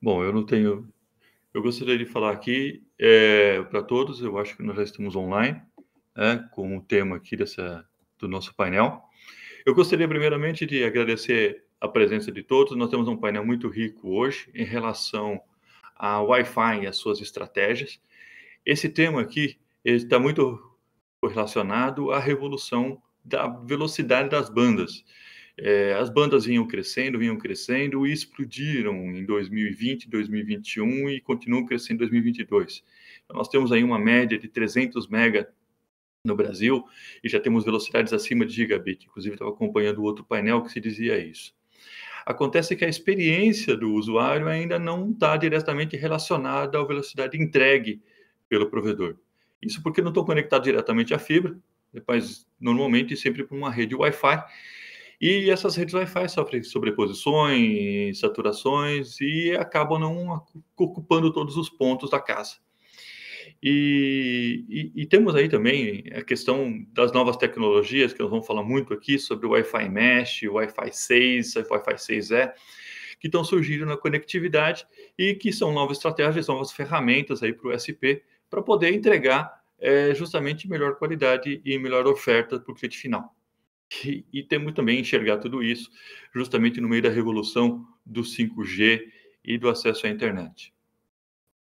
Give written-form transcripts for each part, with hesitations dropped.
Bom, eu não tenho. Eu gostaria de falar aqui para todos. Eu acho que nós já estamos online, né, com o tema aqui do nosso painel. Eu gostaria, primeiramente, de agradecer a presença de todos. Nós temos um painel muito rico hoje em relação ao Wi-Fi e as suas estratégias. Esse tema aqui está muito correlacionado à revolução da velocidade das bandas. As bandas vinham crescendo e explodiram em 2020, 2021 e continuam crescendo em 2022. Então, nós temos aí uma média de 300 mega no Brasil e já temos velocidades acima de gigabit. Inclusive, estava acompanhando outro painel que se dizia isso. Acontece que a experiência do usuário ainda não está diretamente relacionada à velocidade entregue pelo provedor. Isso porque não estão conectados diretamente à fibra, mas normalmente sempre por uma rede Wi-Fi. E essas redes Wi-Fi sofrem sobreposições, saturações e acabam não ocupando todos os pontos da casa. E temos aí também a questão das novas tecnologias, que nós vamos falar muito aqui sobre o Wi-Fi Mesh, o Wi-Fi 6, o Wi-Fi 6E, que estão surgindo na conectividade e que são novas estratégias, novas ferramentas aí para o SP, para poder entregar justamente melhor qualidade e melhor oferta para o cliente final. E temos também enxergar tudo isso justamente no meio da revolução do 5G e do acesso à internet.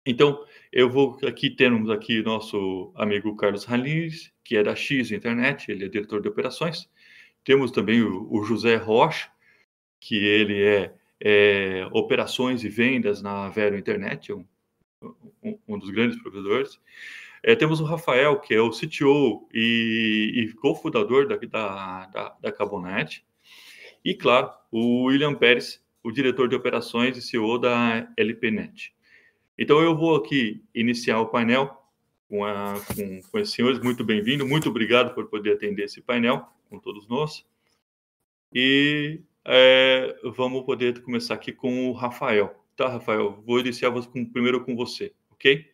Então, eu vou aqui temos aqui nosso amigo Carlos Ramires, que é da X Internet, ele é diretor de operações. Temos também o José Rocha, que ele é operações e vendas na Vero Internet, um dos grandes provedores. Temos o Rafael, que é o CTO e cofundador da Cabonet. E, claro, o William Pérez, o diretor de operações e CEO da LPNet. Então, eu vou aqui iniciar o painel com esses senhores. Muito bem-vindo, muito obrigado por poder atender esse painel com todos nós. E vamos poder começar aqui com o Rafael. Tá, Rafael? Vou iniciar primeiro com você, ok?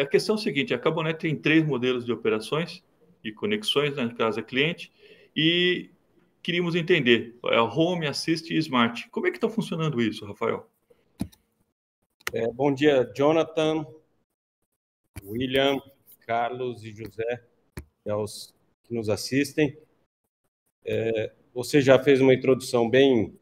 A questão é a seguinte, a Cabonet tem 3 modelos de operações e conexões na casa cliente e queríamos entender, Home, Assist e Smart. Como é que está funcionando isso, Rafael? Bom dia, Jonathan, William, Carlos e José, aos que nos assistem. Você já fez uma introdução bem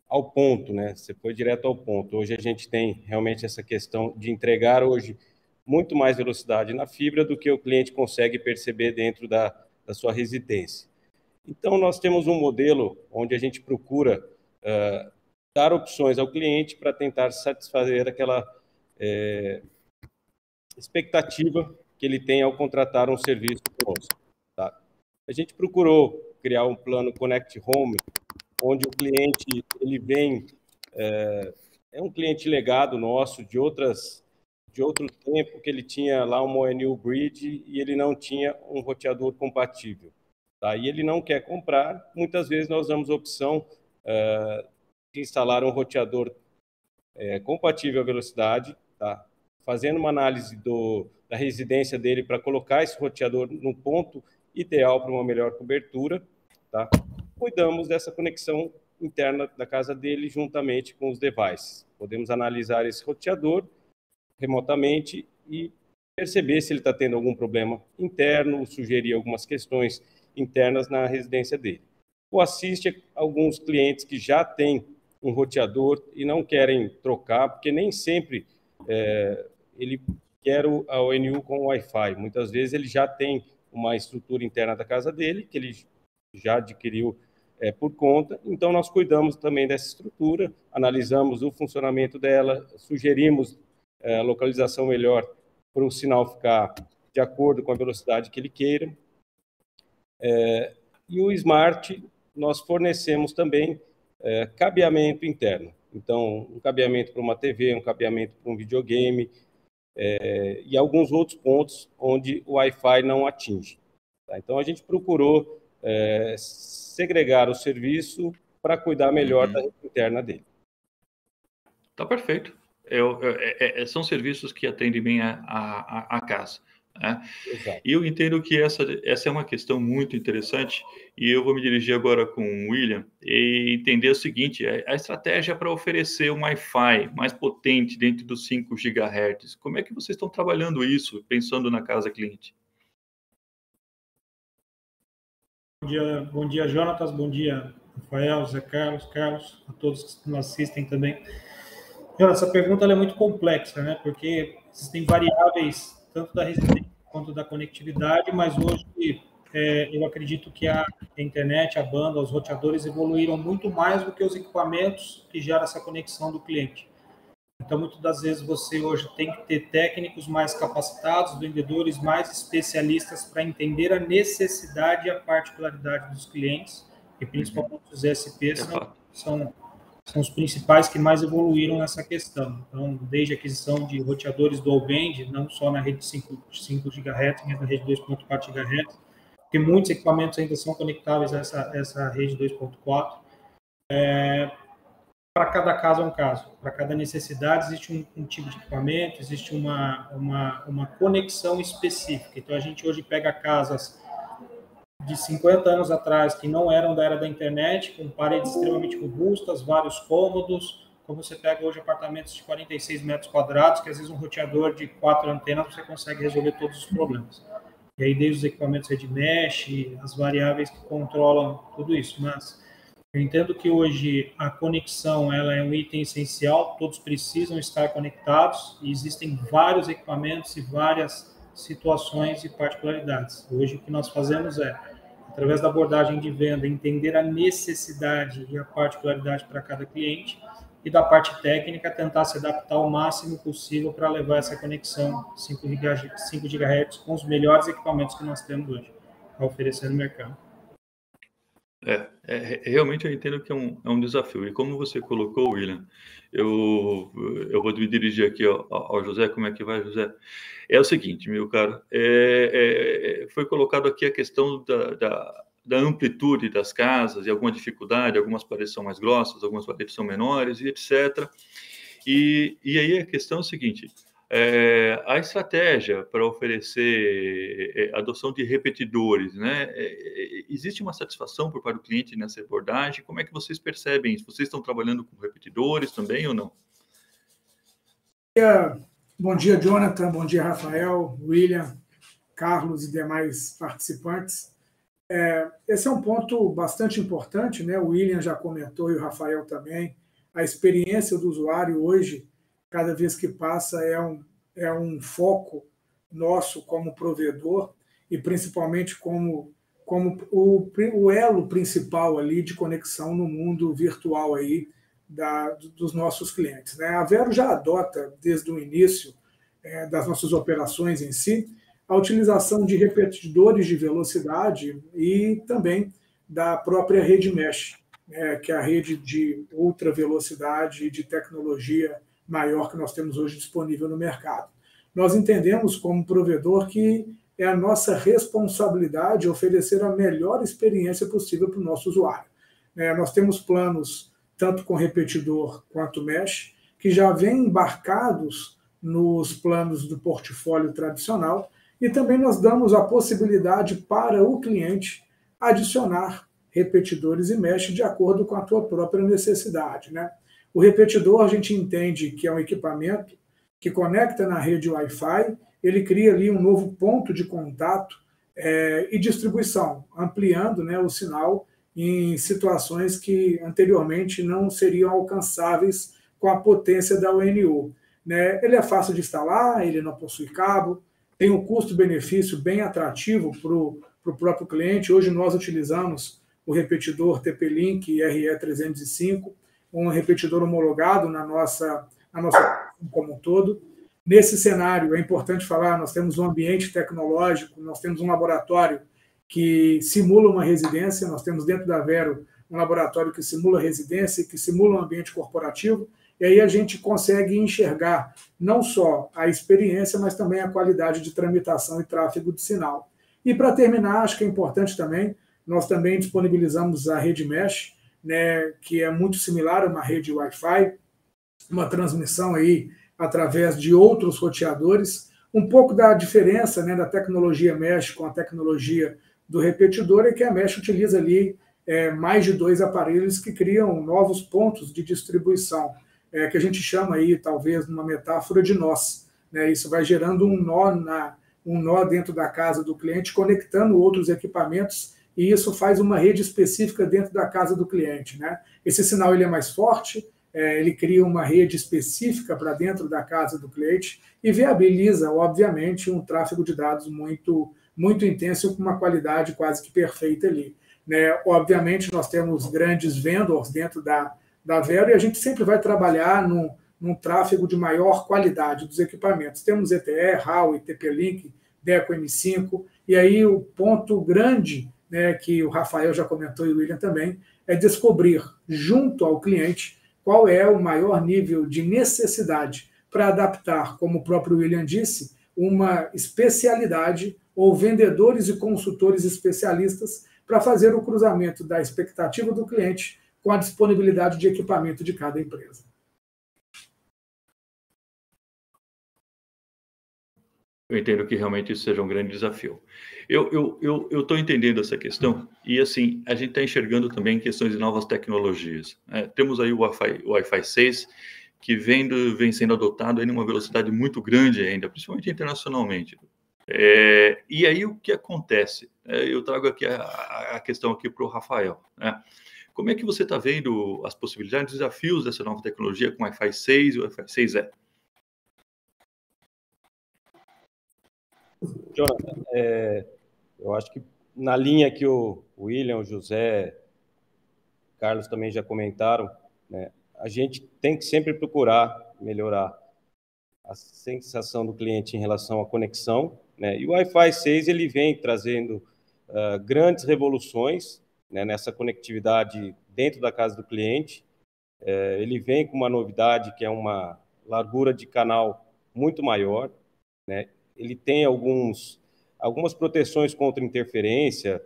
ao ponto, né? Você foi direto ao ponto. Hoje a gente tem realmente essa questão de entregar hoje muito mais velocidade na fibra do que o cliente consegue perceber dentro da sua residência. Então, nós temos um modelo onde a gente procura dar opções ao cliente para tentar satisfazer aquela expectativa que ele tem ao contratar um serviço conosco. Tá? A gente procurou criar um plano Connect Home, onde o cliente ele vem é um cliente legado nosso de outro tempo que ele tinha lá uma ONU Bridge e ele não tinha um roteador compatível. Tá? E ele não quer comprar. Muitas vezes nós damos a opção de instalar um roteador compatível à velocidade, tá? Fazendo uma análise da residência dele para colocar esse roteador no ponto ideal para uma melhor cobertura, tá? Cuidamos dessa conexão interna da casa dele juntamente com os devices. Podemos analisar esse roteador remotamente e perceber se ele está tendo algum problema interno, sugerir algumas questões internas na residência dele. Ou assiste alguns clientes que já têm um roteador e não querem trocar, porque nem sempre ele quer a ONU com Wi-Fi. Muitas vezes ele já tem uma estrutura interna da casa dele, que ele já adquiriu por conta. Então, nós cuidamos também dessa estrutura, analisamos o funcionamento dela, sugerimos a localização melhor para o sinal ficar de acordo com a velocidade que ele queira. E o Smart, nós fornecemos também cabeamento interno. Então, um cabeamento para uma TV, um cabeamento para um videogame e alguns outros pontos onde o Wi-Fi não atinge. Tá? Então, a gente procurou segregar o serviço para cuidar melhor da rede interna dele. Tá perfeito. São serviços que atendem bem a casa. né? Exato. E eu entendo que essa é uma questão muito interessante, e eu vou me dirigir agora com o William e entender o seguinte: a estratégia para oferecer um Wi-Fi mais potente dentro dos 5 GHz. Como é que vocês estão trabalhando isso, pensando na casa cliente? Bom dia, Jonatas, bom dia, Rafael, Zé Carlos, Carlos, a todos que nos assistem também. Jonas, essa pergunta é muito complexa, né? Porque existem variáveis tanto da resistência quanto da conectividade, mas hoje eu acredito que a internet, a banda, os roteadores evoluíram muito mais do que os equipamentos que geram essa conexão do cliente. Então, muitas das vezes, você hoje tem que ter técnicos mais capacitados, vendedores mais especialistas para entender a necessidade e a particularidade dos clientes, e principalmente os ESPs são os principais que mais evoluíram nessa questão. Então, desde a aquisição de roteadores dual band, não só na rede 5 GHz, mas na rede 2.4 GHz, porque muitos equipamentos ainda são conectáveis a essa rede 2.4. Para cada caso é um caso, para cada necessidade existe um tipo de equipamento, existe uma conexão específica. Então, a gente hoje pega casas de 50 anos atrás, que não eram da era da internet, com paredes extremamente robustas, vários cômodos, como você pega hoje apartamentos de 46 metros quadrados, que às vezes um roteador de 4 antenas você consegue resolver todos os problemas. E aí, desde os equipamentos Red Mesh, as variáveis que controlam tudo isso. Mas eu entendo que hoje a conexão ela é um item essencial, todos precisam estar conectados, e existem vários equipamentos e várias situações e particularidades. Hoje o que nós fazemos é, através da abordagem de venda, entender a necessidade e a particularidade para cada cliente, e da parte técnica tentar se adaptar o máximo possível para levar essa conexão 5 GHz com os melhores equipamentos que nós temos hoje a oferecer no mercado. Realmente eu entendo que é um desafio. E como você colocou, William, eu vou me dirigir aqui ao José. Como é que vai, José? É o seguinte, meu caro, foi colocado aqui a questão da amplitude das casas e alguma dificuldade, algumas paredes são mais grossas, algumas paredes são menores, e etc. E aí a questão é o seguinte: a estratégia para oferecer adoção de repetidores, né? Existe uma satisfação por parte do cliente nessa abordagem? Como é que vocês percebem isso? Vocês estão trabalhando com repetidores também ou não? Bom dia, Jonathan. Bom dia, Rafael, William, Carlos e demais participantes. Esse é um ponto bastante importante, né? O William já comentou e o Rafael também. A experiência do usuário hoje, cada vez que passa, é um foco nosso como provedor e principalmente como o elo principal ali de conexão no mundo virtual aí dos nossos clientes, né? A Vero já adota, desde o início das nossas operações em si, a utilização de repetidores de velocidade e também da própria rede Mesh, que é a rede de ultra velocidade e de tecnologia maior que nós temos hoje disponível no mercado. Nós entendemos como provedor que é a nossa responsabilidade oferecer a melhor experiência possível para o nosso usuário. Nós temos planos tanto com repetidor quanto mesh, que já vêm embarcados nos planos do portfólio tradicional, e também nós damos a possibilidade para o cliente adicionar repetidores e mesh de acordo com a tua própria necessidade, né? O repetidor a gente entende que é um equipamento que conecta na rede Wi-Fi, ele cria ali um novo ponto de contato e distribuição, ampliando, né, o sinal em situações que anteriormente não seriam alcançáveis com a potência da UNO. Né? Ele é fácil de instalar, ele não possui cabo, tem um custo-benefício bem atrativo para o próprio cliente. Hoje nós utilizamos o repetidor TP-Link RE305, um repetidor homologado na nossa como um todo. Nesse cenário, é importante falar, nós temos um ambiente tecnológico, nós temos um laboratório que simula uma residência, nós temos dentro da Vero um laboratório que simula residência, que simula um ambiente corporativo, e aí a gente consegue enxergar não só a experiência, mas também a qualidade de tramitação e tráfego de sinal. E para terminar, acho que é importante também, nós também disponibilizamos a rede Mesh, né, que é muito similar a uma rede Wi-Fi, uma transmissão aí através de outros roteadores, Um pouco da diferença, né, da tecnologia mesh com a tecnologia do repetidor é que a mesh utiliza ali mais de 2 aparelhos que criam novos pontos de distribuição, que a gente chama aí, talvez, numa metáfora de nós. Né? Isso vai gerando um nó dentro da casa do cliente, conectando outros equipamentos, e isso faz uma rede específica dentro da casa do cliente. Né? Esse sinal ele é mais forte, ele cria uma rede específica para dentro da casa do cliente e viabiliza, obviamente, um tráfego de dados muito, muito intenso com uma qualidade quase que perfeita ali. Né? Obviamente, nós temos grandes vendors dentro da Vero e a gente sempre vai trabalhar num tráfego de maior qualidade dos equipamentos. Temos ETE, Huawei, TP-Link, Deco M5, e aí o ponto grande, né, que o Rafael já comentou e o William também, é descobrir, junto ao cliente, qual é o maior nível de necessidade para adaptar, como o próprio William disse, uma especialidade ou vendedores e consultores especialistas para fazer o cruzamento da expectativa do cliente com a disponibilidade de equipamento de cada empresa. Eu entendo que realmente isso seja um grande desafio. Eu estou entendendo essa questão e, assim, a gente está enxergando também questões de novas tecnologias. Temos aí o Wi-Fi 6, que vem sendo adotado em uma velocidade muito grande ainda, principalmente internacionalmente. E aí o que acontece? Eu trago aqui a questão aqui para o Rafael. Né? Como é que você está vendo as possibilidades e desafios dessa nova tecnologia com o Wi-Fi 6 e o Wi-Fi 6E? Jonathan, eu acho que na linha que o William, o José, o Carlos também já comentaram, né, a gente tem que sempre procurar melhorar a sensação do cliente em relação à conexão, né, e o Wi-Fi 6 ele vem trazendo grandes revoluções, né, nessa conectividade dentro da casa do cliente. Ele vem com uma novidade que é uma largura de canal muito maior, né? Ele tem algumas proteções contra interferência,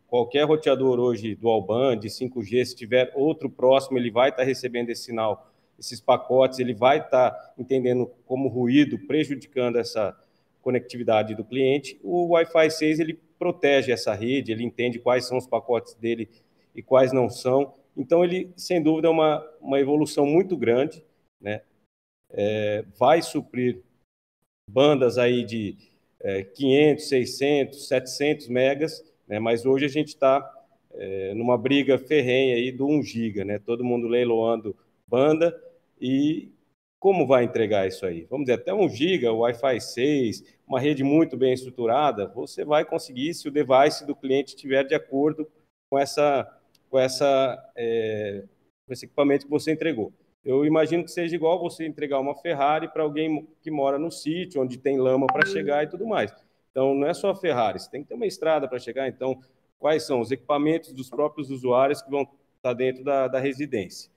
qualquer roteador hoje dual band, 5G, se tiver outro próximo, ele vai estar recebendo esse sinal, esses pacotes, ele vai estar entendendo como ruído, prejudicando essa conectividade do cliente. O Wi-Fi 6, ele protege essa rede, ele entende quais são os pacotes dele e quais não são. Então, ele, sem dúvida, é uma evolução muito grande, né? Vai suprir bandas aí de 500, 600, 700 megas, né? Mas hoje a gente está numa briga ferrenha aí do 1 giga, né? Todo mundo leiloando banda e como vai entregar isso aí? Vamos dizer, até 1 giga, Wi-Fi 6, uma rede muito bem estruturada, você vai conseguir se o device do cliente estiver de acordo com esse equipamento que você entregou. Eu imagino que seja igual você entregar uma Ferrari para alguém que mora no sítio, onde tem lama para chegar e tudo mais. Então, não é só a Ferrari, você tem que ter uma estrada para chegar. Então, quais são os equipamentos dos próprios usuários que vão estar dentro da residência?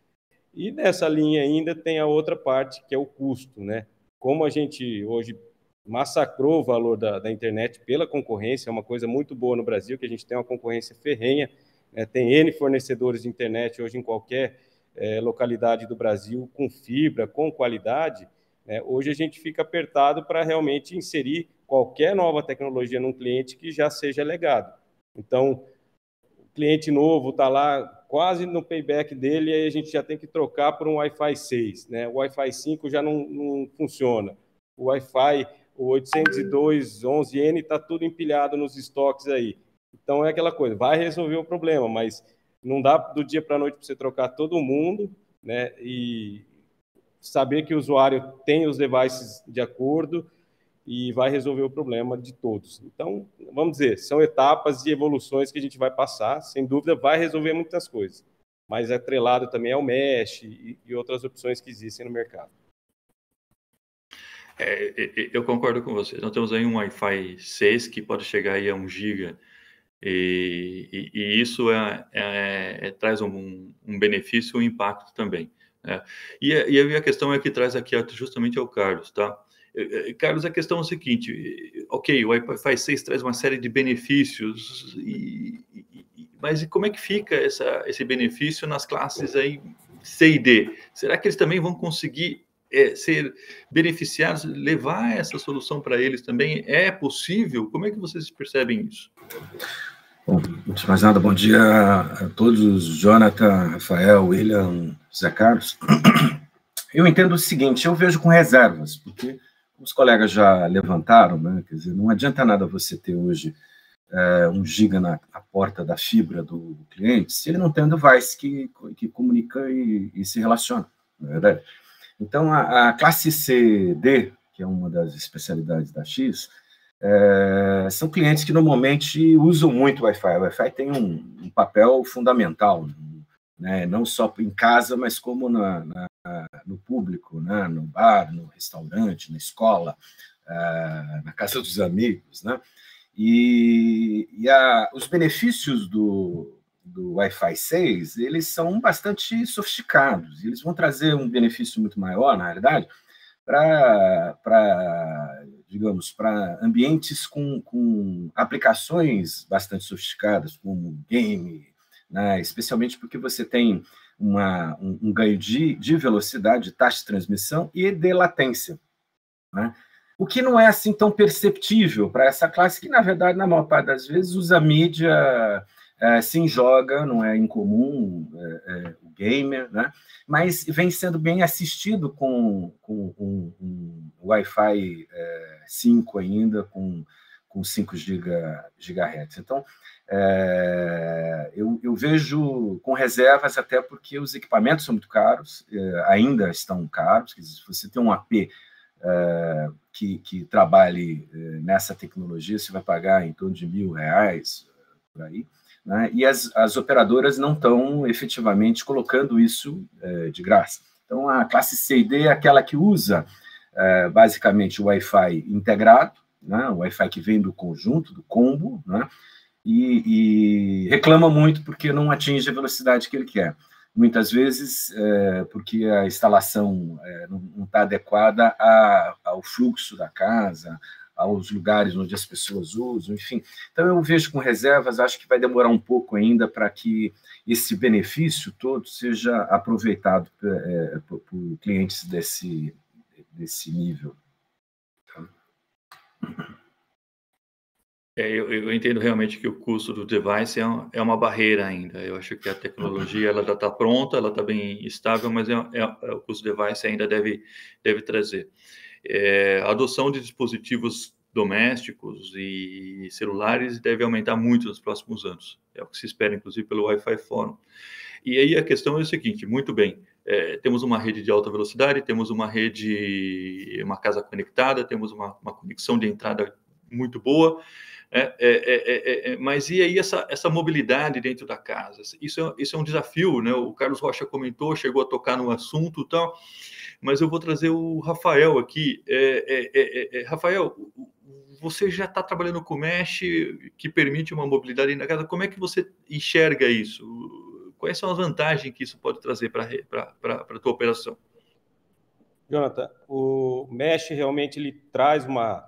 E nessa linha ainda tem a outra parte, que é o custo, né? Como a gente hoje massacrou o valor da internet pela concorrência, é uma coisa muito boa no Brasil, que a gente tem uma concorrência ferrenha, né? Tem N fornecedores de internet hoje em qualquer localidade do Brasil, com fibra, com qualidade, né? Hoje a gente fica apertado para realmente inserir qualquer nova tecnologia num cliente que já seja legado. Então, o cliente novo está lá quase no payback dele, e aí a gente já tem que trocar por um Wi-Fi 6, né? O Wi-Fi 5 já não funciona. O Wi-Fi, o 802.11n está tudo empilhado nos estoques aí. Então, é aquela coisa, vai resolver o problema, mas não dá do dia para a noite para você trocar todo mundo, né? E saber que o usuário tem os devices de acordo e vai resolver o problema de todos. Então, vamos dizer, são etapas e evoluções que a gente vai passar, sem dúvida vai resolver muitas coisas, mas atrelado também ao mesh e outras opções que existem no mercado. Eu concordo com você. Nós temos aí um Wi-Fi 6 que pode chegar aí a 1 giga, e isso traz um benefício e um impacto também. Né? E a questão é que traz aqui justamente ao Carlos, tá? Carlos, a questão é o seguinte, ok, o Wi-Fi 6 traz uma série de benefícios, mas como é que fica esse benefício nas classes aí C e D? Será que eles também vão conseguir ser beneficiados, levar essa solução para eles também? É possível? Como é que vocês percebem isso? Bom, antes de mais nada, bom dia a todos, Jonathan, Rafael, William, Zé Carlos. Eu entendo o seguinte, eu vejo com reservas, porque os colegas já levantaram, né? Quer dizer, não adianta nada você ter hoje 1 giga na porta da fibra do cliente, se ele não tem um device que comunica e se relaciona, não é verdade? Então, a classe C/D, que é uma das especialidades da X, são clientes que normalmente usam muito o Wi-Fi. O Wi-Fi tem um papel fundamental, né? Não só em casa, mas como no público, né? No bar, no restaurante, na escola, na casa dos amigos, né? E os benefícios do Wi-Fi 6, eles são bastante sofisticados, eles vão trazer um benefício muito maior, na realidade, digamos, para ambientes com aplicações bastante sofisticadas, como game, né? Especialmente porque você tem um ganho de velocidade, de taxa de transmissão e de latência, né? O que não é assim tão perceptível para essa classe, que, na verdade, na maior parte das vezes, usa mídia, se joga, não é incomum, o gamer, né? Mas vem sendo bem assistido com um Wi-Fi 5 ainda, com 5 GHz. Então, eu vejo com reservas, até porque os equipamentos são muito caros, ainda estão caros. Se você tem um AP que trabalhe nessa tecnologia, você vai pagar em torno de R$1.000, por aí, né? E as operadoras não estão efetivamente colocando isso de graça. Então, a classe C e D é aquela que usa basicamente o Wi-Fi integrado, né? O Wi-Fi que vem do conjunto, do combo, né? E reclama muito porque não atinge a velocidade que ele quer. Muitas vezes porque a instalação não está adequada ao fluxo da casa, aos lugares onde as pessoas usam, enfim. Então, eu vejo com reservas, acho que vai demorar um pouco ainda para que esse benefício todo seja aproveitado por clientes desse nível. Eu entendo realmente que o custo do device é uma barreira ainda. Eu acho que a tecnologia ela já está pronta, ela está bem estável, mas o custo do device ainda deve trazer. A adoção de dispositivos domésticos e celulares deve aumentar muito nos próximos anos. É o que se espera, inclusive, pelo Wi-Fi Forum. E aí a questão é o seguinte, muito bem, temos uma rede de alta velocidade, temos uma casa conectada, temos uma conexão de entrada muito boa, mas e aí essa mobilidade dentro da casa? Isso é um desafio, né? O Carlos Rocha comentou, chegou a tocar no assunto e tal, mas eu vou trazer o Rafael aqui. Rafael, você já está trabalhando com mesh que permite uma mobilidade na casa. Como é que você enxerga isso? Quais são as vantagens que isso pode trazer para a tua operação? Jonathan, o mesh realmente ele traz uma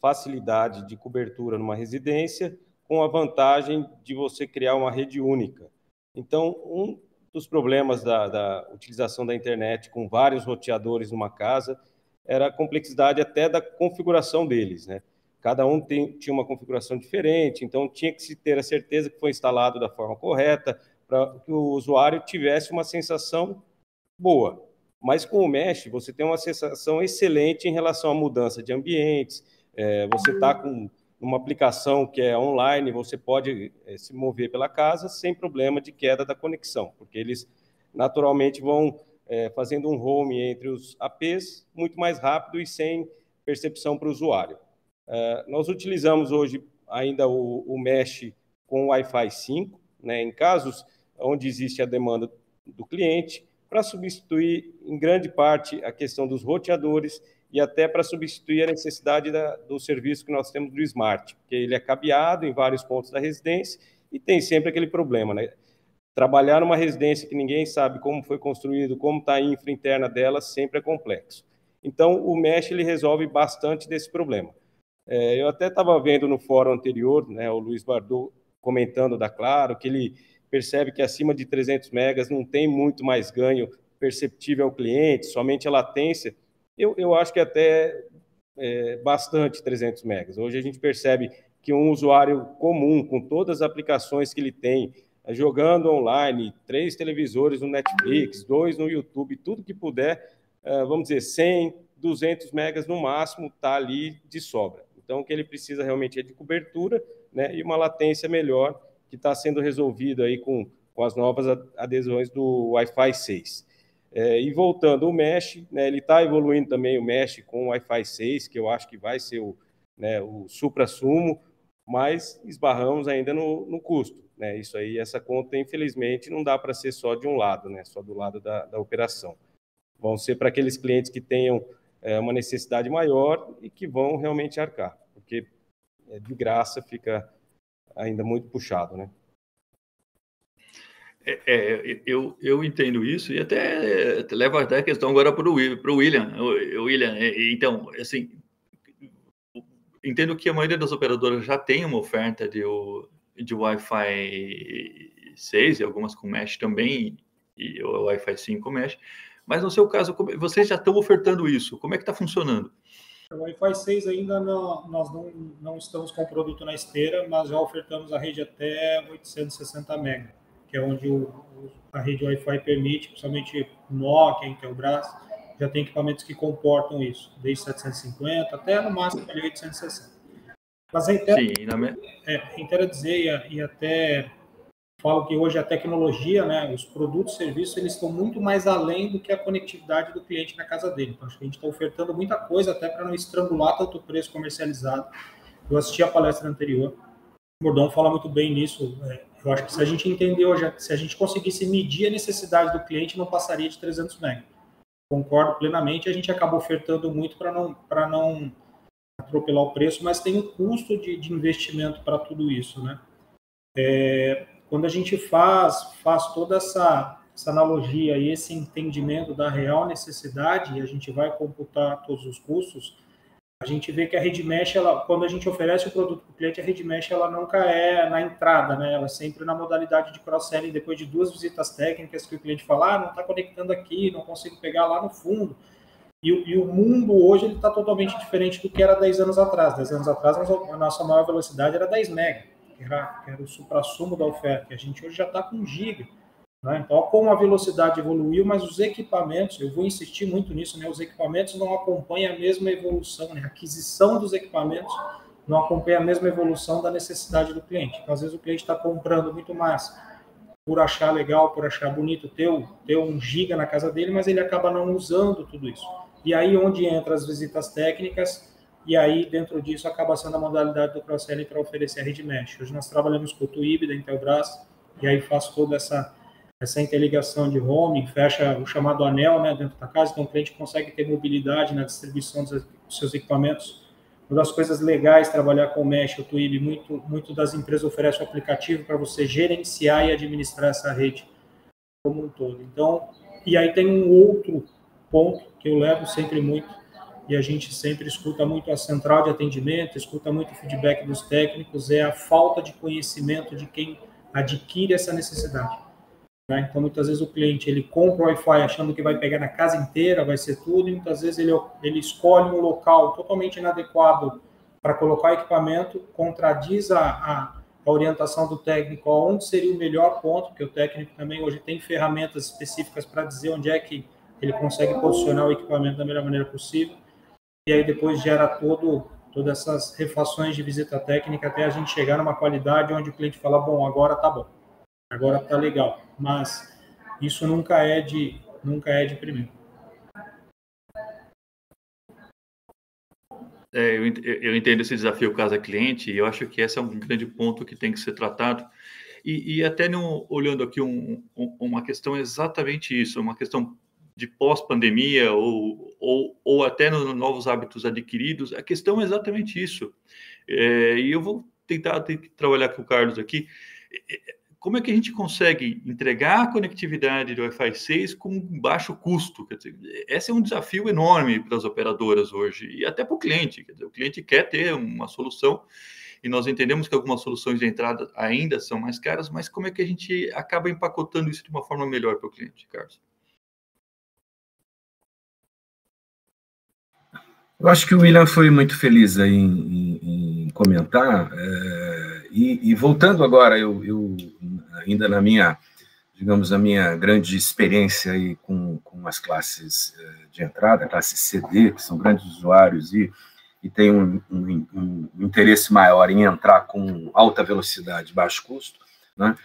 facilidade de cobertura numa residência com a vantagem de você criar uma rede única. Então, um dos problemas da utilização da internet com vários roteadores numa casa era a complexidade até da configuração deles, né? Cada um tinha uma configuração diferente, então tinha que se ter a certeza que foi instalado da forma correta para que o usuário tivesse uma sensação boa. Mas com o Mesh, você tem uma sensação excelente em relação à mudança de ambientes. Você está com uma aplicação que é online, você pode se mover pela casa sem problema de queda da conexão, porque eles naturalmente vão fazendo um home entre os APs muito mais rápido e sem percepção para o usuário. Nós utilizamos hoje ainda o Mesh com Wi-Fi 5, né, em casos onde existe a demanda do cliente, para substituir, em grande parte, a questão dos roteadores e até para substituir a necessidade do serviço que nós temos do Smart, porque ele é cabeado em vários pontos da residência e tem sempre aquele problema, né? Trabalhar numa residência que ninguém sabe como foi construído, como está a infra interna dela, sempre é complexo. Então, o Mesh ele resolve bastante desse problema. Eu até estava vendo no fórum anterior, né, o Luiz Bardot comentando da Claro, que ele percebe que acima de 300 megas não tem muito mais ganho perceptível ao cliente, somente a latência, eu acho que até bastante 300 megas. Hoje a gente percebe que um usuário comum, com todas as aplicações que ele tem, jogando online, 3 televisores no Netflix, 2 no YouTube, tudo que puder, vamos dizer, 100, 200 megas no máximo, está ali de sobra. Então, o que ele precisa realmente é de cobertura, né, e uma latência melhor, que está sendo resolvido aí com as novas adesões do Wi-Fi 6. E voltando, o Mesh, né, ele está evoluindo também o Mesh com o Wi-Fi 6, que eu acho que vai ser o supra-sumo, mas esbarramos ainda no custo. Né? Isso aí, essa conta, infelizmente, não dá para ser só de um lado, né? Só do lado da operação. Vão ser para aqueles clientes que tenham uma necessidade maior e que vão realmente arcar, porque de graça fica ainda muito puxado, né? Eu entendo isso e até levo até a questão agora para o William. William, então, assim, entendo que a maioria das operadoras já tem uma oferta de Wi-Fi 6 e algumas com Mesh também, e o Wi-Fi 5 Mesh, mas no seu caso, vocês já estão ofertando isso, como é que está funcionando? O Wi-Fi 6 ainda nós não estamos com o produto na esteira, mas já ofertamos a rede até 860 MB, que é onde a rede Wi-Fi permite, principalmente Nokia, Intelbras, já tem equipamentos que comportam isso, desde 750 até no máximo 860. Mas reitero dizer, e até falo que hoje a tecnologia, né, os produtos e serviços, eles estão muito mais além do que a conectividade do cliente na casa dele. Então, acho que a gente está ofertando muita coisa até para não estrangular tanto o preço comercializado. Eu assisti a palestra anterior, o Bordão fala muito bem nisso. Eu acho que se a gente entender hoje, se a gente conseguisse medir a necessidade do cliente, não passaria de 300 MB. Concordo plenamente, a gente acaba ofertando muito para não atropelar o preço, mas tem um custo de investimento para tudo isso, né? Quando a gente faz toda essa analogia e esse entendimento da real necessidade, e a gente vai computar todos os custos, a gente vê que a rede mesh, quando a gente oferece o produto para o cliente, a rede mesh ela nunca é na entrada, né? Ela é sempre na modalidade de cross-selling, depois de 2 visitas técnicas que o cliente fala, não está conectando aqui, não consigo pegar lá no fundo. E o mundo hoje está totalmente diferente do que era 10 anos atrás. 10 anos atrás, a nossa maior velocidade era 10 MB, que era o supra-sumo da oferta, que a gente hoje já está com 1 GB. Né? Então, como a velocidade evoluiu, mas os equipamentos, eu vou insistir muito nisso, né? Os equipamentos não acompanham a mesma evolução, né? A aquisição dos equipamentos não acompanha a mesma evolução da necessidade do cliente. Então, às vezes o cliente está comprando muito mais por achar legal, por achar bonito ter 1 GB na casa dele, mas ele acaba não usando tudo isso. E aí onde entra as visitas técnicas, e aí dentro disso acaba sendo a modalidade do cross-selling para oferecer a rede mesh. Hoje nós trabalhamos com o TUIB da Intelbras, e aí faz toda essa interligação de roaming, fecha o chamado anel, né, dentro da casa, então o cliente consegue ter mobilidade na distribuição dos seus equipamentos. Uma das coisas legais trabalhar com o Mesh, o TUIB, muito das empresas oferecem um aplicativo para você gerenciar e administrar essa rede como um todo. Então, e aí tem um outro ponto que eu levo sempre muito, e a gente sempre escuta muito a central de atendimento, escuta muito o feedback dos técnicos, é a falta de conhecimento de quem adquire essa necessidade. Né? Então, muitas vezes o cliente ele compra o Wi-Fi achando que vai pegar na casa inteira, vai ser tudo, e muitas vezes ele escolhe um local totalmente inadequado para colocar equipamento, contradiz a orientação do técnico aonde seria o melhor ponto, porque o técnico também hoje tem ferramentas específicas para dizer onde é que ele consegue posicionar o equipamento da melhor maneira possível, e aí depois gera todas essas refações de visita técnica até a gente chegar numa qualidade onde o cliente fala, bom, agora tá bom, agora tá legal, mas isso nunca é de primeiro. Eu entendo esse desafio casa-cliente, e eu acho que esse é um grande ponto que tem que ser tratado, e até olhando aqui uma questão exatamente isso, uma questão de pós-pandemia ou até nos novos hábitos adquiridos, a questão é exatamente isso. E eu vou tentar trabalhar com o Carlos aqui. Como é que a gente consegue entregar a conectividade do Wi-Fi 6 com baixo custo? Quer dizer, esse é um desafio enorme para as operadoras hoje e até para o cliente. Quer dizer, o cliente quer ter uma solução e nós entendemos que algumas soluções de entrada ainda são mais caras, mas como é que a gente acaba empacotando isso de uma forma melhor para o cliente, Carlos? Eu acho que o William foi muito feliz aí em comentar, e voltando agora, eu ainda na minha, digamos, na minha grande experiência aí com as classes de entrada, a classe CD, que são grandes usuários e tem um interesse maior em entrar com alta velocidade, baixo custo, né?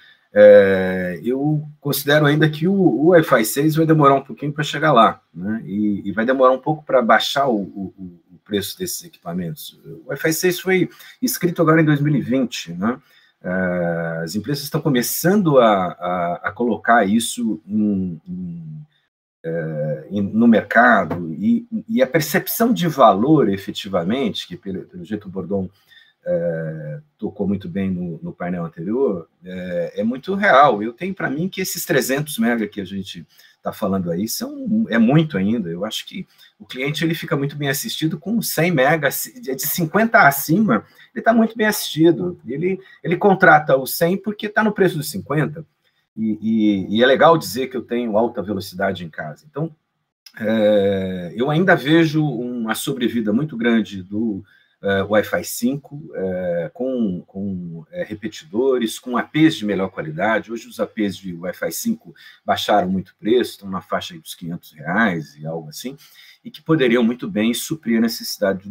Eu considero ainda que o Wi-Fi 6 vai demorar um pouquinho para chegar lá, né? E vai demorar um pouco para baixar o preço desses equipamentos. O Wi-Fi 6 foi escrito agora em 2020, né? As empresas estão começando a colocar isso no mercado, e a percepção de valor, efetivamente, que pelo jeito o Bordon tocou muito bem no painel anterior, é muito real. Eu tenho para mim que esses 300 mega que a gente está falando aí é muito ainda. Eu acho que o cliente ele fica muito bem assistido com 100 mega, de 50 acima, ele está muito bem assistido. Ele contrata o 100 porque está no preço dos 50, e é legal dizer que eu tenho alta velocidade em casa. Então, eu ainda vejo uma sobrevida muito grande do Wi-Fi 5, com repetidores, com APs de melhor qualidade. Hoje os APs de Wi-Fi 5 baixaram muito o preço, estão na faixa dos R$500 e algo assim, e que poderiam muito bem suprir a necessidade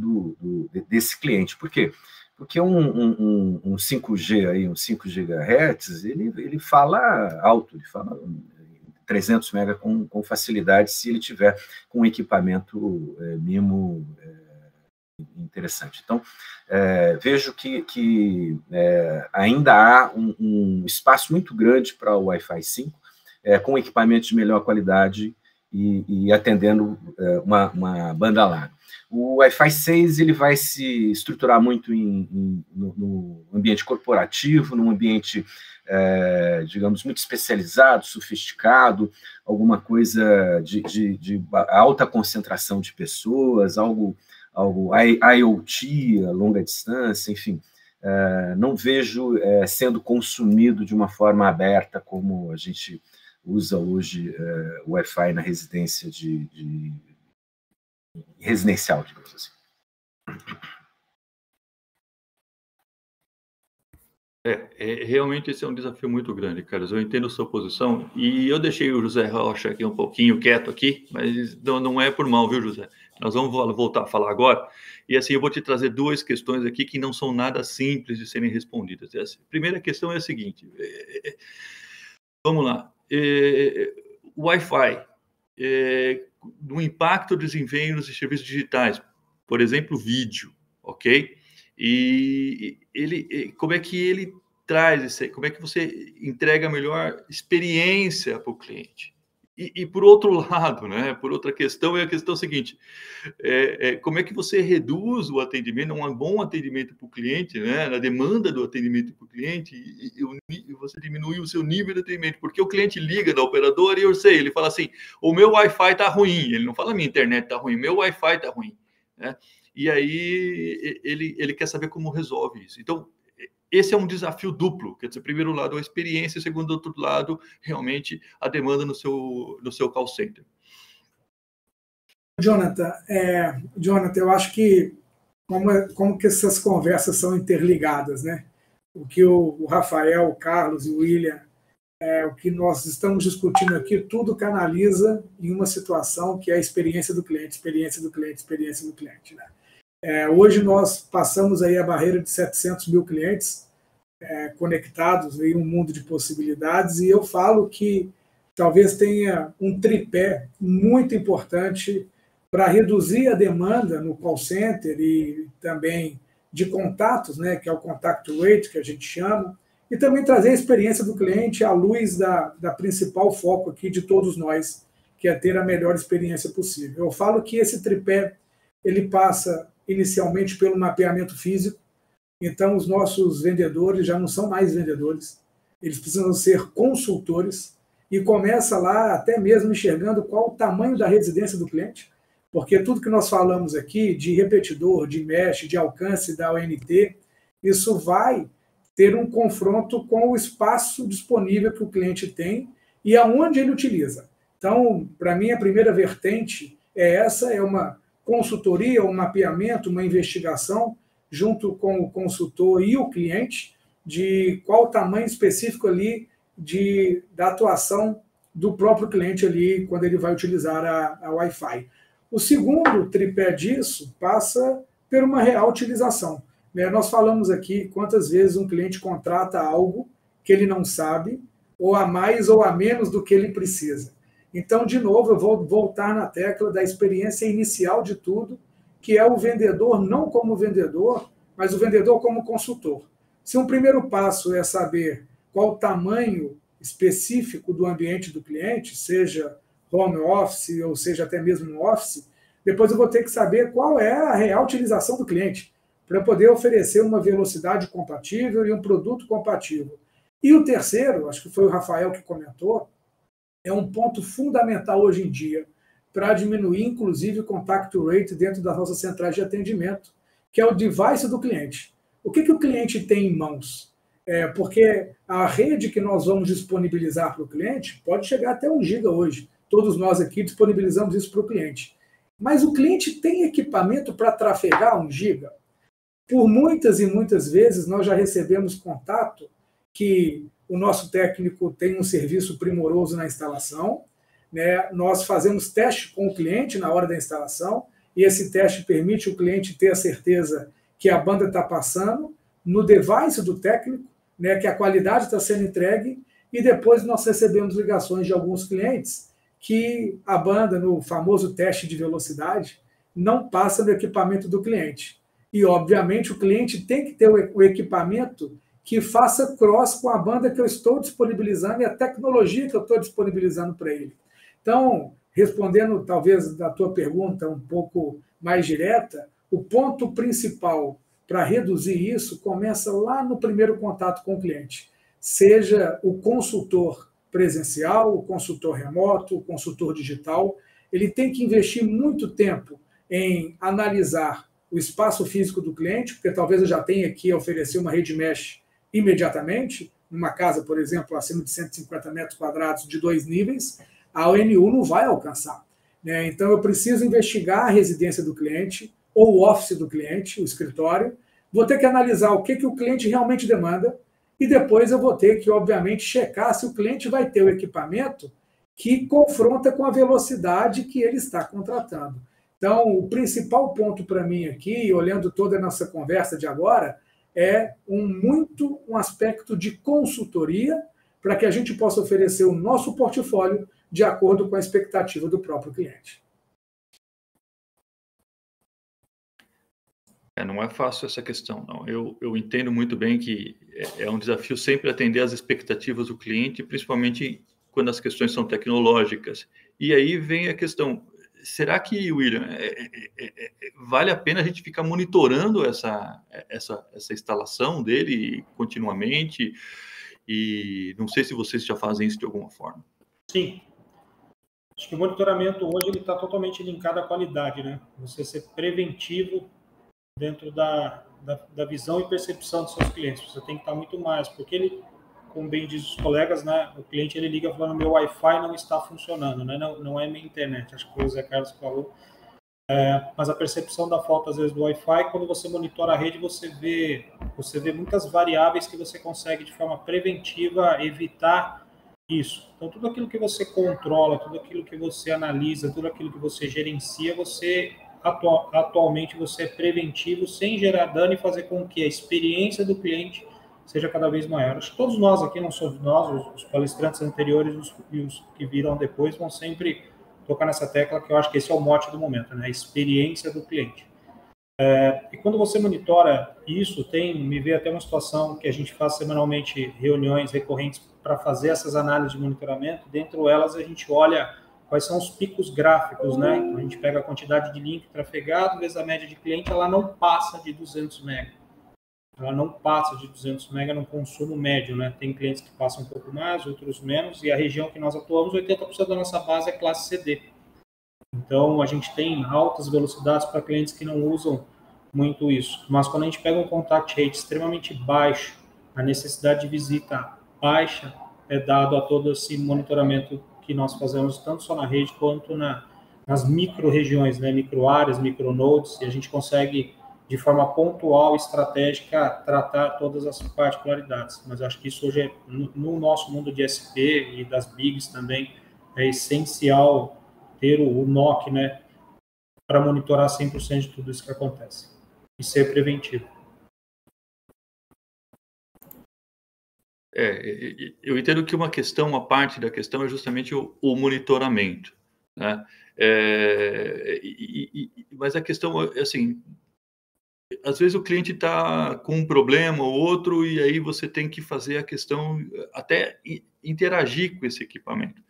desse cliente. Por quê? Porque um 5G, aí, um 5 GHz, ele fala alto, ele fala 300 MB com facilidade, se ele tiver com um equipamento MIMO interessante. Então, vejo que ainda há um espaço muito grande para o Wi-Fi 5, com equipamentos de melhor qualidade e atendendo uma banda larga. O Wi-Fi 6 ele vai se estruturar muito no ambiente corporativo, num ambiente, digamos, muito especializado, sofisticado, alguma coisa de alta concentração de pessoas, algo IoT, a longa distância, enfim. Não vejo sendo consumido de uma forma aberta como a gente usa hoje o Wi-Fi na residência residencial, digamos assim. Realmente esse é um desafio muito grande, Carlos. Eu entendo a sua posição e eu deixei o José Rocha aqui um pouquinho quieto aqui, mas não é por mal, viu, José? Nós vamos voltar a falar agora e assim eu vou te trazer duas questões aqui que não são nada simples de serem respondidas. A primeira questão é a seguinte: vamos lá, o Wi-Fi, do impacto do desempenho nos serviços digitais, por exemplo, vídeo, ok? E como é que ele traz isso aí? Como é que você entrega a melhor experiência para o cliente? E por outro lado, né, por outra questão, é a questão seguinte: como é que você reduz o atendimento, um bom atendimento para o cliente, né, na demanda do atendimento para o cliente, e você diminui o seu nível de atendimento, porque o cliente liga da operadora e eu sei, ele fala assim: o meu Wi-Fi está ruim, ele não fala minha internet está ruim, meu Wi-Fi está ruim, né? E aí ele quer saber como resolve isso. Então, esse é um desafio duplo, quer dizer, primeiro lado a experiência, segundo outro lado, realmente a demanda no seu call center. Jonathan, eu acho que como que essas conversas são interligadas, né? O que o Rafael, o Carlos e o William, o que nós estamos discutindo aqui, tudo canaliza em uma situação que é a experiência do cliente, experiência do cliente, experiência do cliente, né? Hoje nós passamos aí a barreira de 700 mil clientes conectados em um mundo de possibilidades, e eu falo que talvez tenha um tripé muito importante para reduzir a demanda no call center e também de contatos, né, que é o contact rate, que a gente chama, e também trazer a experiência do cliente à luz da principal foco aqui de todos nós, que é ter a melhor experiência possível. Eu falo que esse tripé ele passa inicialmente pelo mapeamento físico. Então, os nossos vendedores já não são mais vendedores, eles precisam ser consultores, e começa lá até mesmo enxergando qual o tamanho da residência do cliente, porque tudo que nós falamos aqui de repetidor, de mesh, de alcance da ONT, isso vai ter um confronto com o espaço disponível que o cliente tem e aonde ele utiliza. Então, para mim, a primeira vertente é essa, é uma consultoria, um mapeamento, uma investigação, junto com o consultor e o cliente, de qual o tamanho específico ali da atuação do próprio cliente ali, quando ele vai utilizar a Wi-Fi. O segundo tripé disso passa por uma real utilização. Nós falamos aqui quantas vezes um cliente contrata algo que ele não sabe, ou a mais ou a menos do que ele precisa. Então, de novo, eu vou voltar na tecla da experiência inicial de tudo, que é o vendedor não como vendedor, mas o vendedor como consultor. Se um primeiro passo é saber qual o tamanho específico do ambiente do cliente, seja home office ou seja até mesmo no office, depois eu vou ter que saber qual é a real utilização do cliente, para poder oferecer uma velocidade compatível e um produto compatível. E o terceiro, acho que foi o Rafael que comentou, é um ponto fundamental hoje em dia para diminuir, inclusive, o contact rate dentro das nossas centrais de atendimento, que é o device do cliente. O que o cliente tem em mãos? Porque a rede que nós vamos disponibilizar para o cliente pode chegar até 1 GB hoje. Todos nós aqui disponibilizamos isso para o cliente. Mas o cliente tem equipamento para trafegar 1 GB? Por muitas e muitas vezes nós já recebemos contato que o nosso técnico tem um serviço primoroso na instalação, né? Nós fazemos teste com o cliente na hora da instalação, e esse teste permite o cliente ter a certeza que a banda está passando no device do técnico, né? Que a qualidade está sendo entregue, e depois nós recebemos ligações de alguns clientes que a banda, no famoso teste de velocidade, não passa no equipamento do cliente. E, obviamente, o cliente tem que ter o equipamento que faça cross com a banda que eu estou disponibilizando e a tecnologia que eu estou disponibilizando para ele. Então, respondendo talvez da tua pergunta um pouco mais direta, o ponto principal para reduzir isso começa lá no primeiro contato com o cliente. Seja o consultor presencial, o consultor remoto, o consultor digital, ele tem que investir muito tempo em analisar o espaço físico do cliente, porque talvez eu já tenha aqui a oferecer uma rede mesh imediatamente, numa casa, por exemplo, acima de 150 metros quadrados de 2 níveis, a ONU não vai alcançar, né? Então, eu preciso investigar a residência do cliente, ou o office do cliente, o escritório, vou ter que analisar o que o cliente realmente demanda, e depois eu vou ter que, obviamente, checar se o cliente vai ter o equipamento que confronta com a velocidade que ele está contratando. Então, o principal ponto para mim aqui, olhando toda a nossa conversa de agora, é um aspecto de consultoria para que a gente possa oferecer o nosso portfólio de acordo com a expectativa do próprio cliente. Não é fácil essa questão, não. Eu entendo muito bem que é um desafio sempre atender às expectativas do cliente, principalmente quando as questões são tecnológicas. E aí vem a questão, será que, William, vale a pena a gente ficar monitorando essa instalação dele continuamente? E não sei se vocês já fazem isso de alguma forma. Sim. Acho que o monitoramento hoje está totalmente linkado à qualidade, né? Você ser preventivo dentro da visão e percepção dos seus clientes. Você tem que estar muito mais, porque ele, como bem diz os colegas, né, o cliente ele liga falando meu Wi-Fi não está funcionando, né, não é minha internet, acho que o Zé Carlos falou. Mas a percepção da falta, às vezes, do Wi-Fi, quando você monitora a rede, você vê muitas variáveis que você consegue, de forma preventiva, evitar isso. Então, tudo aquilo que você controla, tudo aquilo que você analisa, tudo aquilo que você gerencia, atualmente você é preventivo, sem gerar dano e fazer com que a experiência do cliente seja cada vez maior. Acho que todos nós aqui, não somos nós, os palestrantes anteriores e os que virão depois, vão sempre tocar nessa tecla, que eu acho que esse é o mote do momento, né? A experiência do cliente. E quando você monitora isso, me veio até uma situação que a gente faz semanalmente reuniões recorrentes para fazer essas análises de monitoramento. Dentro delas, a gente olha quais são os picos gráficos, né? Então, a gente pega a quantidade de link trafegado, vezes a média de cliente, ela não passa de 200 MB. Ela não passa de 200 MB no consumo médio, né? Tem clientes que passam um pouco mais, outros menos, e a região que nós atuamos, 80% da nossa base é classe CD. Então, a gente tem altas velocidades para clientes que não usam muito isso. Mas quando a gente pega um contact rate extremamente baixo, a necessidade de visita baixa é dado a todo esse monitoramento que nós fazemos, tanto só na rede quanto nas micro-regiões, né, micro-áreas, micro-nodes, e a gente consegue, de forma pontual e estratégica, tratar todas as particularidades. Mas acho que isso hoje, no nosso mundo de SP e das BIGs também, é essencial ter o NOC, né, para monitorar 100% de tudo isso que acontece e ser preventivo. Eu entendo que uma parte da questão é justamente o monitoramento, né? Mas a questão é assim, às vezes o cliente está com um problema ou outro e aí você tem que fazer a questão, até interagir com esse equipamento.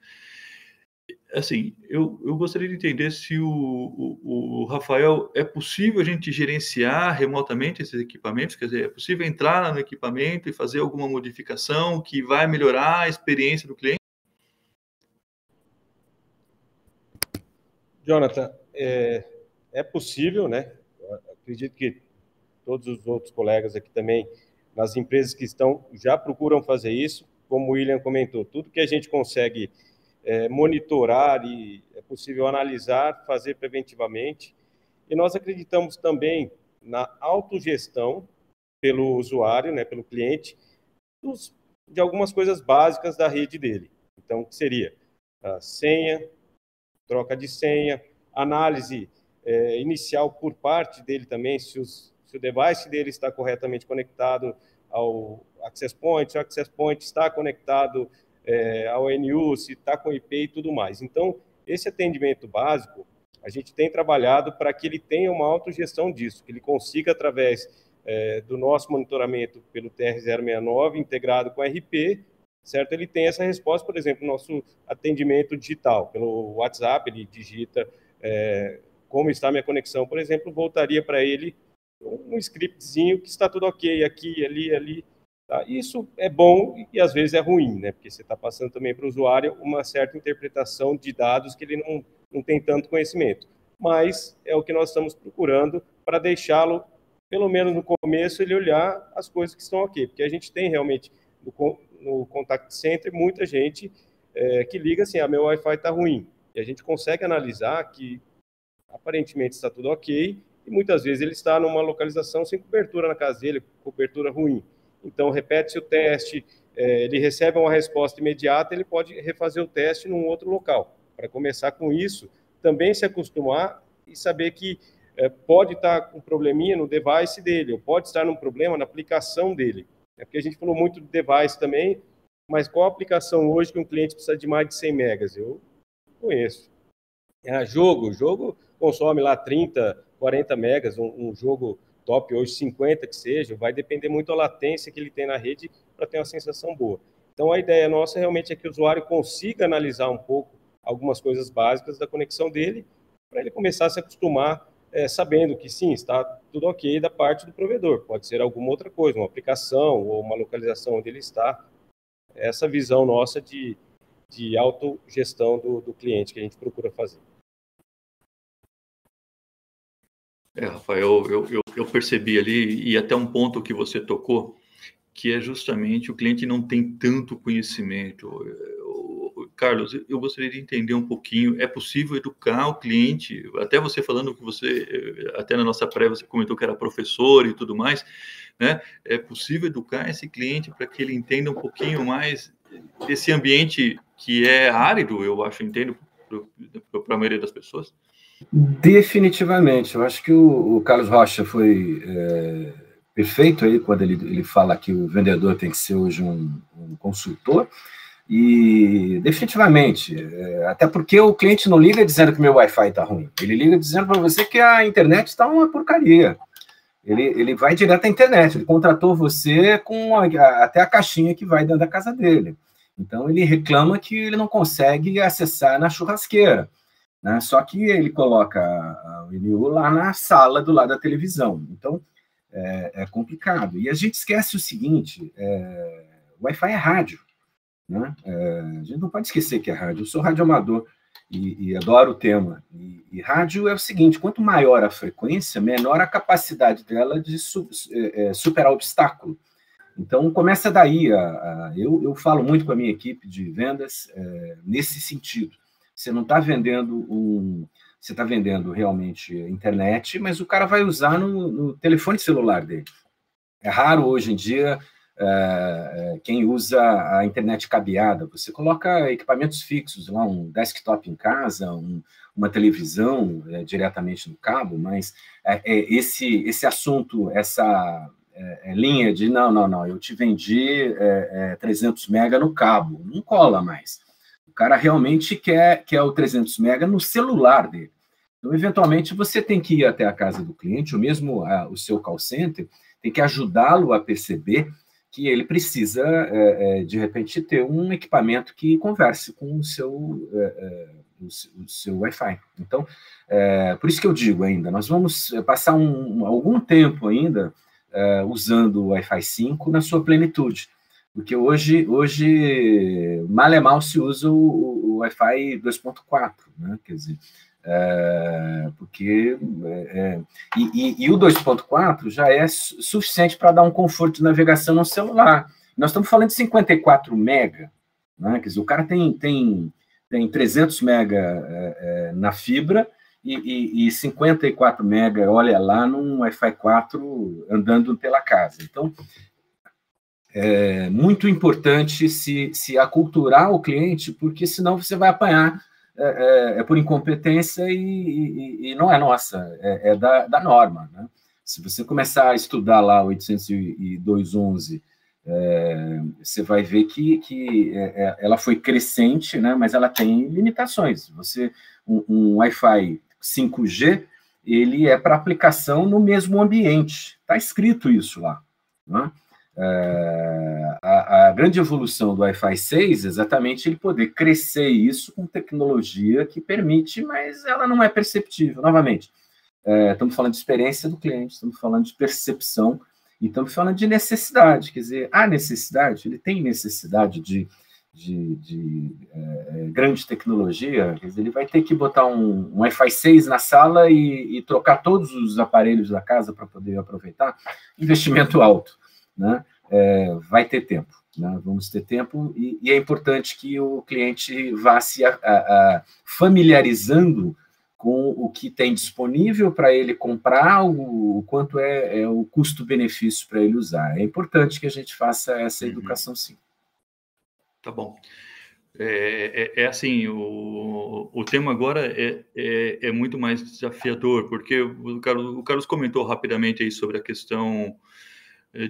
Assim, eu gostaria de entender se o Rafael, é possível a gente gerenciar remotamente esses equipamentos? Quer dizer, é possível entrar no equipamento e fazer alguma modificação que vai melhorar a experiência do cliente? Jonathan, é possível, né? Eu acredito que todos os outros colegas aqui também, nas empresas que estão, já procuram fazer isso. Como o William comentou, tudo que a gente consegue monitorar e é possível analisar, fazer preventivamente. E nós acreditamos também na autogestão pelo usuário, né, pelo cliente, de algumas coisas básicas da rede dele. Então, que seria a senha, troca de senha, análise inicial por parte dele também, se o device dele está corretamente conectado ao access point, se o access point está conectado ao NU, se está com IP e tudo mais. Então, esse atendimento básico, a gente tem trabalhado para que ele tenha uma autogestão disso, que ele consiga, através do nosso monitoramento pelo TR-069, integrado com a RP, certo? Ele tem essa resposta, por exemplo, nosso atendimento digital, pelo WhatsApp, ele digita como está a minha conexão, por exemplo, voltaria para ele um scriptzinho que está tudo ok, aqui, ali. Tá? Isso é bom e às vezes é ruim, né? Porque você está passando também para o usuário uma certa interpretação de dados que ele não tem tanto conhecimento. Mas é o que nós estamos procurando para deixá-lo, pelo menos no começo, ele olhar as coisas que estão ok. Porque a gente tem realmente no contact center muita gente que liga assim, meu Wi-Fi está ruim. E a gente consegue analisar que aparentemente está tudo ok e muitas vezes ele está numa localização sem cobertura na casa dele, cobertura ruim. Então, repete-se o teste, ele recebe uma resposta imediata, ele pode refazer o teste num outro local. Para começar com isso, também se acostumar e saber que pode estar com um probleminha no device dele, ou pode estar num problema na aplicação dele. Porque a gente falou muito de device também, mas qual a aplicação hoje que um cliente precisa de mais de 100 megas? Eu conheço. Jogo consome lá 30, 40 megas, um jogo top hoje 50 que seja, vai depender muito da latência que ele tem na rede para ter uma sensação boa. Então, a ideia nossa realmente é que o usuário consiga analisar um pouco algumas coisas básicas da conexão dele, para ele começar a se acostumar, sabendo que sim, está tudo ok da parte do provedor. Pode ser alguma outra coisa, uma aplicação ou uma localização onde ele está. Essa visão nossa de autogestão do cliente que a gente procura fazer. Rafael, eu percebi ali, e até um ponto que você tocou, que é justamente o cliente não tem tanto conhecimento. Carlos, eu gostaria de entender um pouquinho, é possível educar o cliente, até você falando que você, até na nossa pré, você comentou que era professor e tudo mais, né? É possível educar esse cliente para que ele entenda um pouquinho mais desse ambiente que é árido, eu acho, entendo, para a maioria das pessoas? Definitivamente. Eu acho que o Carlos Rocha foi perfeito aí quando ele fala que o vendedor tem que ser hoje um consultor. E definitivamente, até porque o cliente não liga dizendo que meu Wi-Fi está ruim. Ele liga dizendo para você que a internet está uma porcaria. Ele vai direto à internet. Ele contratou você com até a caixinha que vai dentro da casa dele. Então, ele reclama que ele não consegue acessar na churrasqueira. Né? Só que ele coloca o NU lá na sala do lado da televisão. Então, é complicado. E a gente esquece o seguinte, o Wi-Fi é rádio. Né? A gente não pode esquecer que é rádio. Eu sou radioamador e adoro o tema. E rádio é o seguinte, quanto maior a frequência, menor a capacidade dela de superar obstáculo. Então, começa daí. Eu falo muito com a minha equipe de vendas nesse sentido. Você não está vendendo você está vendendo realmente internet, mas o cara vai usar no telefone celular dele. É raro hoje em dia quem usa a internet cabeada. Você coloca equipamentos fixos, lá, um desktop em casa, uma televisão diretamente no cabo, mas esse assunto, essa linha de não, eu te vendi 300 mega no cabo, não cola mais. O cara realmente quer o 300 mega no celular dele. Então, eventualmente, você tem que ir até a casa do cliente, ou mesmo o seu call center, tem que ajudá-lo a perceber que ele precisa, de repente, ter um equipamento que converse com o seu Wi-Fi. Então, por isso que eu digo ainda, nós vamos passar algum tempo ainda usando o Wi-Fi 5 na sua plenitude, porque hoje mal é mal se usa o Wi-Fi 2.4, né? Quer dizer, porque e o 2.4 já é suficiente para dar um conforto de navegação no celular. Nós estamos falando de 54 mega, né? Quer dizer, o cara tem 300 mega na fibra e 54 mega, olha lá, num Wi-Fi 4 andando pela casa. Então, é muito importante se aculturar o cliente, porque senão você vai apanhar por incompetência e não é nossa, é da norma, né? Se você começar a estudar lá 802.11, você vai ver que ela foi crescente, né? Mas ela tem limitações. Um Wi-Fi 5G, ele é para aplicação no mesmo ambiente, está escrito isso lá, né? A grande evolução do Wi-Fi 6 é exatamente ele poder crescer isso com tecnologia que permite, mas ela não é perceptível. Novamente, estamos falando de experiência do cliente, estamos falando de percepção e estamos falando de necessidade. Quer dizer, a necessidade, ele tem necessidade de grande tecnologia, quer dizer, ele vai ter que botar um Wi-Fi 6 na sala e trocar todos os aparelhos da casa para poder aproveitar. Investimento alto, né? Vai ter tempo, né? Vamos ter tempo e é importante que o cliente vá se familiarizando com o que tem disponível para ele comprar, o quanto é o custo-benefício para ele usar. É importante que a gente faça essa educação, sim. Tá bom. Assim, o tema agora é muito mais desafiador, porque o Carlos comentou rapidamente aí sobre a questão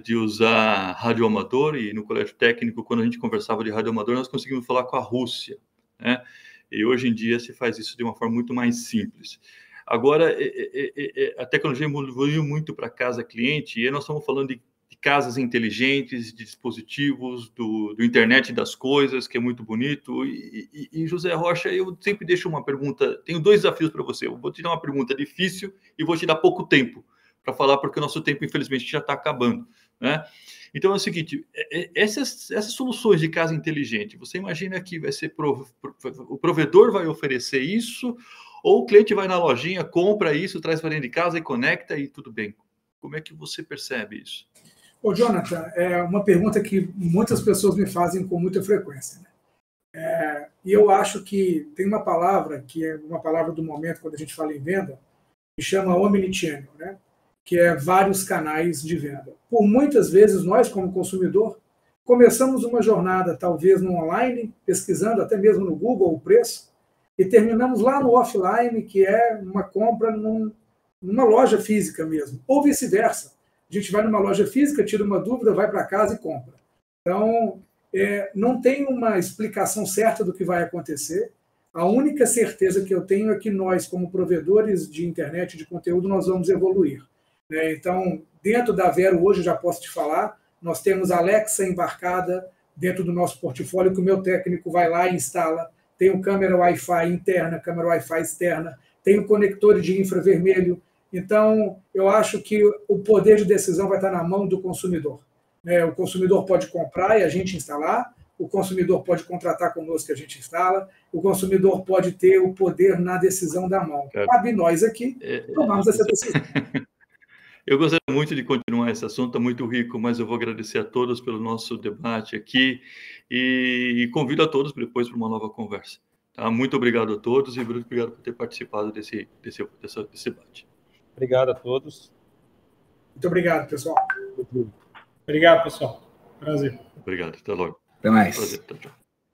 de usar radioamador, e no colégio técnico, quando a gente conversava de radioamador, nós conseguimos falar com a Rússia, né? E hoje em dia se faz isso de uma forma muito mais simples. Agora, a tecnologia evoluiu muito para casa cliente, e nós estamos falando de casas inteligentes, de dispositivos, do internet das coisas, que é muito bonito. E José Rocha, eu sempre deixo uma pergunta, tenho 2 desafios para você. Eu vou te dar uma pergunta difícil e vou te dar pouco tempo para falar, porque o nosso tempo, infelizmente, já está acabando, né? Então, é o seguinte, essas soluções de casa inteligente, você imagina que vai ser o provedor vai oferecer isso, ou o cliente vai na lojinha, compra isso, traz para dentro de casa e conecta e tudo bem? Como é que você percebe isso? Ô, Jonathan, é uma pergunta que muitas pessoas me fazem com muita frequência, né? E eu acho que tem uma palavra, que é uma palavra do momento, quando a gente fala em venda, que chama omnichannel, né? Que é vários canais de venda. Por muitas vezes, nós, como consumidor, começamos uma jornada, talvez no online, pesquisando até mesmo no Google o preço, e terminamos lá no offline, que é uma compra numa loja física mesmo, ou vice-versa. A gente vai numa loja física, tira uma dúvida, vai para casa e compra. Então, não tem uma explicação certa do que vai acontecer. A única certeza que eu tenho é que nós, como provedores de internet, de conteúdo, nós vamos evoluir. Então, dentro da Vero, hoje, já posso te falar, nós temos a Alexa embarcada dentro do nosso portfólio, que o meu técnico vai lá e instala. Tem o câmera Wi-Fi interna, câmera Wi-Fi externa, tem o conector de infravermelho. Então, eu acho que o poder de decisão vai estar na mão do consumidor. O consumidor pode comprar e a gente instalar, o consumidor pode contratar conosco e a gente instala, o consumidor pode ter o poder na decisão da mão. Cabe nós aqui tomarmos essa decisão. Eu gostaria muito de continuar esse assunto, está muito rico, mas eu vou agradecer a todos pelo nosso debate aqui e convido a todos depois para uma nova conversa. Tá? Muito obrigado a todos e Bruno, obrigado por ter participado desse debate. Obrigado a todos. Muito obrigado, pessoal. Obrigado, pessoal. Prazer. Obrigado. Até logo. Até mais. Prazer. Tchau, tchau.